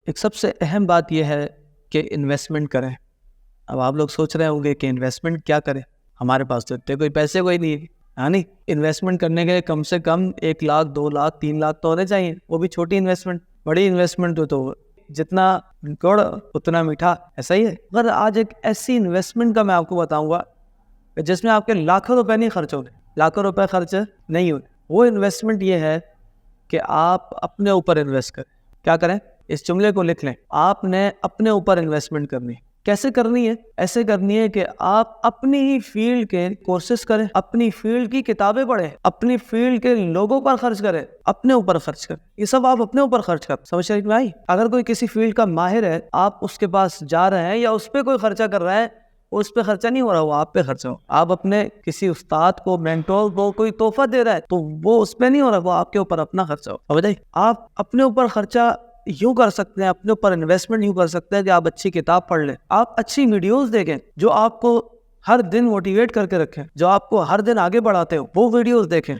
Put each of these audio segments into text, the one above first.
ایک سب سے اہم بات یہ ہے کہ انویسٹمنٹ کریں. اب آپ لوگ سوچ رہے ہوں گے کہ انویسٹمنٹ کیا کریں, ہمارے پاس تو اتنے کوئی پیسے کوئی نہیں ہے. ہاں نہیں, انویسٹمنٹ کرنے کے لیے کم سے کم 1 لاکھ 2 لاکھ 3 لاکھ تو ہونے چاہیے, وہ بھی چھوٹی انویسٹمنٹ. بڑی انویسٹمنٹ تو جتنا گڑ اتنا میٹھا, ایسا ہی ہے. مگر آج ایک ایسی انویسٹمنٹ کا میں آپ کو بتاؤں گا کہ جس میں آپ کے لاکھوں روپے نہیں خرچ ہونے, لاکھوں روپے خرچ نہیں ہونے. وہ انویسٹمنٹ یہ ہے کہ آپ اپنے اوپر انویسٹ کریں. کیا کریں؟ اس جملے کو لکھ لیں, آپ نے اپنے اوپر انویسٹمنٹ کرنی ہے. کیسے کرنی ہے؟ ایسے کرنی ہے کہ آپ اپنی ہی فیلڈ کے کورسز کریں, اپنی فیلڈ کی کتابیں پڑھیں, اپنی فیلڈ کے لوگوں پر خرچ کریں, اپنے اوپر خرچ کریں. یہ سب آپ اپنے اوپر خرچ کریں. سمجھ میں آئی؟ اگر کوئی کسی فیلڈ کا ماہر ہے, آپ اس کے پاس جا رہے ہیں یا اس پہ کوئی خرچہ کر رہا ہے, اس پہ خرچہ نہیں ہو رہا, وہ آپ پہ خرچہ ہو. آپ اپنے کسی استاد کو, مینٹور کو کوئی تحفہ دے رہا ہے تو وہ اس پہ نہیں ہو رہا, وہ آپ کے اوپر اپنا خرچہ ہو. سمجھ آئی؟ آپ اپنے اوپر خرچہ یوں کر سکتے ہیں, اپنے اوپر انویسٹمنٹ یوں کر سکتے ہیں کہ آپ اچھی کتاب پڑھ لیں, آپ اچھی ویڈیوز دیکھیں جو آپ کو ہر دن موٹیویٹ کر کے رکھیں, جو آپ کو ہر دن آگے بڑھاتے ہو, وہ ویڈیوز دیکھیں.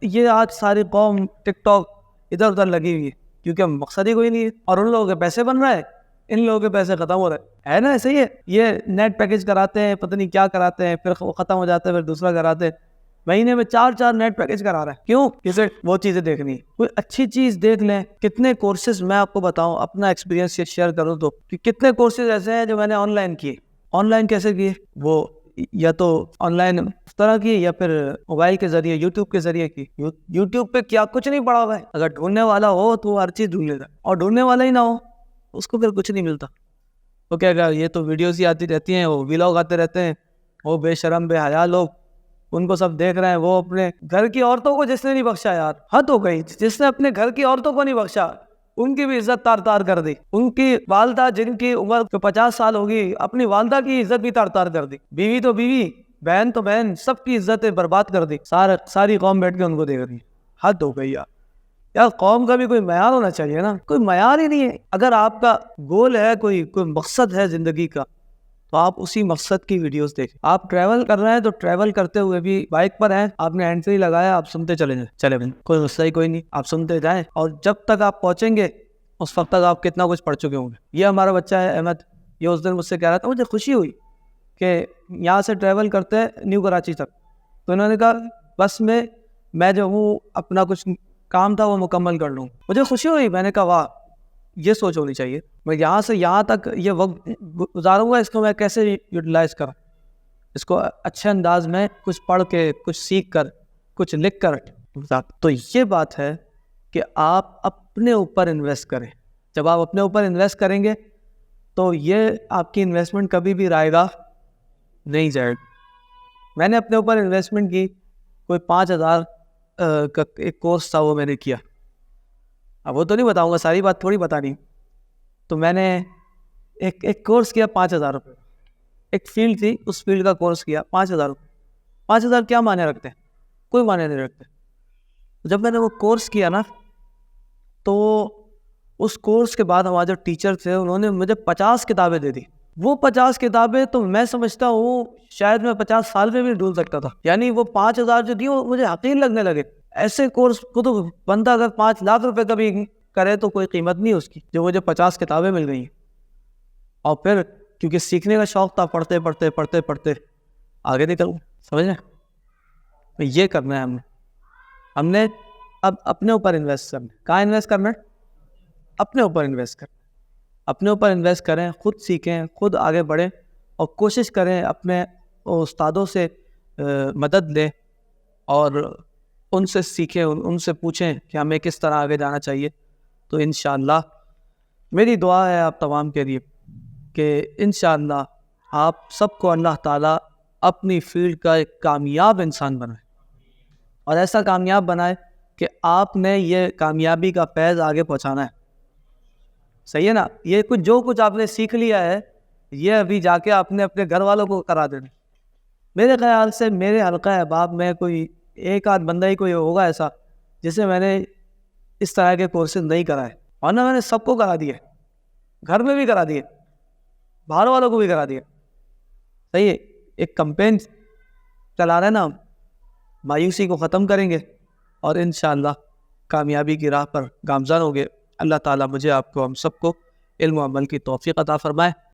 یہ آج ساری قوم ٹک ٹاک ادھر ادھر لگی ہوئی ہے کیونکہ مقصد ہی کوئی نہیں ہے, اور ان لوگوں کے پیسے بن رہا ہے, ان لوگوں کے پیسے ختم ہو رہے ہیں نا. ایسے ہی ہے, یہ نیٹ پیکج کراتے ہیں, پتہ نہیں کیا کراتے ہیں, پھر وہ ختم ہو جاتے ہیں, پھر دوسرا کراتے ہیں. مہینے میں 4 نیٹ پیکج کرا رہے ہیں. کیوں؟ کسے وہ چیزیں دیکھنی ہے. کوئی اچھی چیز دیکھ لیں. کتنے کورسز, میں آپ کو بتاؤں, اپنا ایکسپیرینس شیئر کروں تو, کہ کتنے کورسز ایسے ہیں جو میں نے آن لائن کیے. آن لائن کیسے کیے؟ وہ یا تو آن لائن اس طرح کی, یا پھر موبائل کے ذریعے, یوٹیوب کے ذریعے کی. یوٹیوب پہ کیا کچھ نہیں پڑا ہوا ہے. اگر ڈھونڈنے والا ہو تو وہ ہر چیز ڈھونڈ لیتا, اور ڈھونڈنے والا ہی نہ ہو اس کو پھر کچھ نہیں ملتا. تو کیا کہ یہ تو ویڈیوز ہی آتی رہتی ہیں, وہ ویلاگ آتے رہتے ہیں, وہ بے شرم بے حیا لوگ ان کو سب دیکھ رہے ہیں. وہ اپنے گھر کی عورتوں کو جس نے نہیں بخشا, یار حد ہو گئی, جس نے اپنے گھر کی عورتوں کو نہیں بخشا ان کی بھی عزت تار تار کر دی. ان کی والدہ جن کی عمر 50 سال ہوگی, اپنی والدہ کی عزت بھی تار تار کر دی. بیوی تو بیوی, بہن تو بہن, سب کی عزتیں برباد کر دی. ساری قوم بیٹھ کے ان کو دیکھ رہی ہے. حد ہو گئی یار. یار قوم کا بھی کوئی معیار ہونا چاہیے نا. کوئی معیار ہی نہیں ہے. اگر آپ کا گول ہے, کوئی مقصد ہے زندگی کا, تو آپ اسی مقصد کی ویڈیوز دیکھیں. آپ ٹریول کر رہے ہیں تو ٹریول کرتے ہوئے بھی بائک پر ہیں, آپ نے ہینڈ فری لگایا, آپ سنتے چلے جائیں, کوئی غصہ ہی کوئی نہیں, آپ سنتے جائیں, اور جب تک آپ پہنچیں گے اس وقت تک آپ کتنا کچھ پڑھ چکے ہوں گے. یہ ہمارا بچہ ہے احمد, یہ اس دن مجھ سے کہہ رہا تھا, مجھے خوشی ہوئی کہ یہاں سے ٹریول کرتے ہیں نیو کراچی تک, تو انہوں نے کہا بس میں جو ہوں اپنا کچھ کام تھا وہ مکمل کر لوں. مجھے خوشی ہوئی. میں نے کہا واہ, یہ سوچ ہونی چاہیے. میں یہاں سے یہاں تک یہ وقت گزاروں گا, اس کو میں کیسے یوٹیلائز کروں, اس کو اچھے انداز میں کچھ پڑھ کے, کچھ سیکھ کر, کچھ لکھ کر. تو یہ بات ہے کہ آپ اپنے اوپر انویسٹ کریں. جب آپ اپنے اوپر انویسٹ کریں گے تو یہ آپ کی انویسٹمنٹ کبھی بھی رائے گا نہیں جائے گا. میں نے اپنے اوپر انویسٹمنٹ کی, کوئی 5,000 کا ایک کورس تھا, وہ میں نے کیا. اب وہ تو نہیں بتاؤں گا, ساری بات تھوڑی بتانی. تو میں نے ایک کورس کیا 5,000 روپے. ایک فیلڈ تھی, اس فیلڈ کا کورس کیا 5,000 روپے. 5,000 کیا معنی رکھتے ہیں؟ کوئی معنی نہیں رکھتے. جب میں نے وہ کورس کیا نا, تو اس کورس کے بعد ہمارے جو ٹیچر تھے انہوں نے مجھے 50 کتابیں دے دی. وہ 50 کتابیں تو میں سمجھتا ہوں شاید میں 50 سال میں بھی ڈھونڈ سکتا تھا. یعنی وہ 5,000 جو دی وہ مجھے حقیر لگنے لگے. ایسے کورس کو تو بندہ اگر 5 لاکھ روپے کا بھی کرے تو کوئی قیمت نہیں اس کی, جو مجھے 50 کتابیں مل گئی. اور پھر کیونکہ سیکھنے کا شوق تھا, پڑھتے پڑھتے پڑھتے پڑھتے آگے نکل. سمجھ رہے؟ یہ کرنا ہے ہم نے اب اپنے اوپر انویسٹ کرنا ہے. کہاں انویسٹ کرنا ہے؟ اپنے اوپر انویسٹ کرنا. اپنے اوپر انویسٹ کریں, خود سیکھیں, خود آگے بڑھیں, اور کوشش کریں اپنے استادوں سے مدد لیں اور ان سے سیکھیں, ان سے پوچھیں کہ ہمیں کس طرح آگے جانا چاہیے. تو انشاءاللہ میری دعا ہے آپ تمام کے لیے کہ انشاءاللہ آپ سب کو اللہ تعالیٰ اپنی فیلڈ کا ایک کامیاب انسان بنائے, اور ایسا کامیاب بنائے کہ آپ نے یہ کامیابی کا فیض آگے پہنچانا ہے. صحیح ہے نا؟ یہ جو کچھ آپ نے سیکھ لیا ہے, یہ ابھی جا کے آپ نے اپنے گھر والوں کو کرا دینا. میرے خیال سے میرے حلقہ احباب میں کوئی ایک آدھ بندہ ہی کوئی ہوگا ایسا جسے میں نے اس طرح کے کورسز نہیں کرائے, ورنہ میں نے سب کو کرا دیے, گھر میں بھی کرا دیے, باہر والوں کو بھی کرا دیا. صحیح ہے؟ ایک کمپین چلا رہے نا, مایوسی کو ختم کریں گے اور انشاءاللہ کامیابی کی راہ پر گامزن ہوں گے. اللہ تعالیٰ مجھے آپ کو ہم سب کو علم و عمل کی توفیق عطا فرمائے.